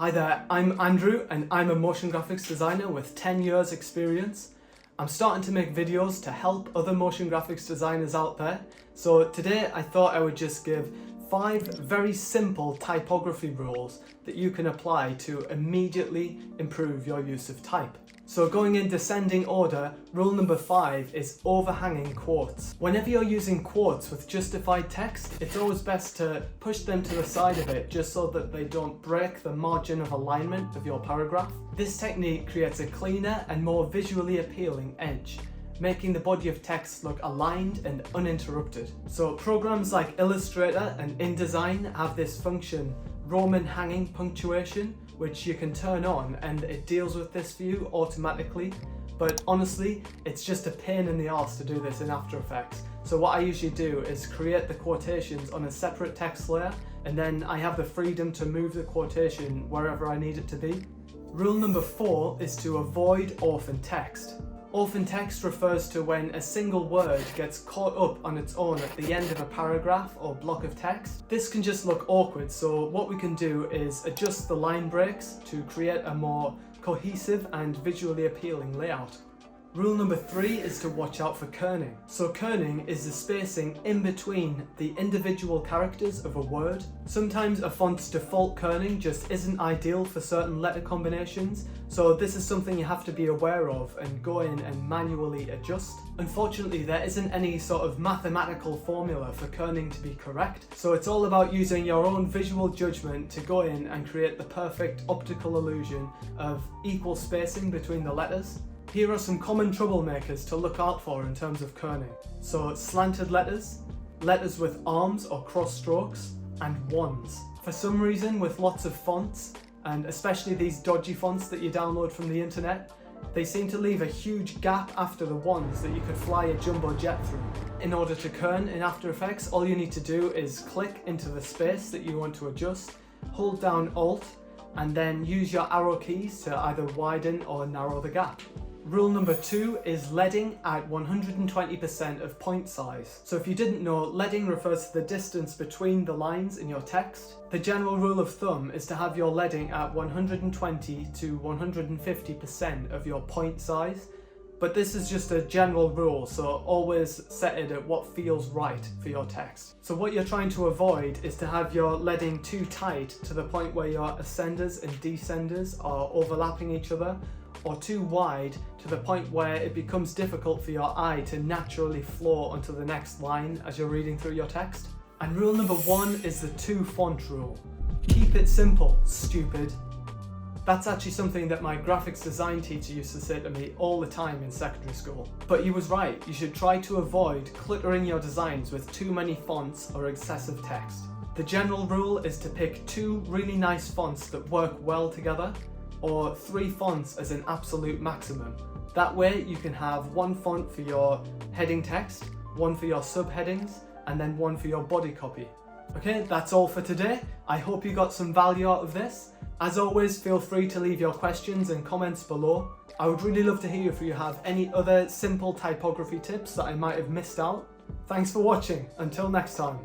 Hi there, I'm Andrew and I'm a motion graphics designer with 10 years experience. I'm starting to make videos to help other motion graphics designers out there. So today I thought I would just give 5 very simple typography rules that you can apply to immediately improve your use of type. So going in descending order, rule number 5 is overhanging quotes. Whenever you're using quotes with justified text, it's always best to push them to the side of it just so that they don't break the margin of alignment of your paragraph. This technique creates a cleaner and more visually appealing edge, making the body of text look aligned and uninterrupted. So programs like Illustrator and InDesign have this function, Roman hanging punctuation, which you can turn on and it deals with this for you automatically. But honestly, it's just a pain in the arse to do this in After Effects. So what I usually do is create the quotations on a separate text layer, and then I have the freedom to move the quotation wherever I need it to be. Rule number 4 is to avoid orphan text. Orphan text refers to when a single word gets caught up on its own at the end of a paragraph or block of text. This can just look awkward, so what we can do is adjust the line breaks to create a more cohesive and visually appealing layout. Rule number 3 is to watch out for kerning. So kerning is the spacing in between the individual characters of a word. Sometimes a font's default kerning just isn't ideal for certain letter combinations, so this is something you have to be aware of and go in and manually adjust. Unfortunately, there isn't any sort of mathematical formula for kerning to be correct, so it's all about using your own visual judgment to go in and create the perfect optical illusion of equal spacing between the letters. Here are some common troublemakers to look out for in terms of kerning. So slanted letters, letters with arms or cross strokes, and ones. For some reason, with lots of fonts, and especially these dodgy fonts that you download from the internet, they seem to leave a huge gap after the ones that you could fly a jumbo jet through. In order to kern in After Effects, all you need to do is click into the space that you want to adjust, hold down Alt, and then use your arrow keys to either widen or narrow the gap. Rule number 2 is leading at 120% of point size. So if you didn't know, leading refers to the distance between the lines in your text. The general rule of thumb is to have your leading at 120 to 150% of your point size. But this is just a general rule, so always set it at what feels right for your text. So what you're trying to avoid is to have your leading too tight to the point where your ascenders and descenders are overlapping each other, or too wide to the point where it becomes difficult for your eye to naturally flow onto the next line as you're reading through your text. And rule number 1 is the 2 font rule. Keep it simple, stupid. That's actually something that my graphics design teacher used to say to me all the time in secondary school. But he was right, you should try to avoid cluttering your designs with too many fonts or excessive text. The general rule is to pick 2 really nice fonts that work well together, or 3 fonts as an absolute maximum. That way you can have 1 font for your heading text, 1 for your subheadings, and then 1 for your body copy. Okay, that's all for today. I hope you got some value out of this. As always, feel free to leave your questions and comments below. I would really love to hear if you have any other simple typography tips that I might have missed out. Thanks for watching. Until next time.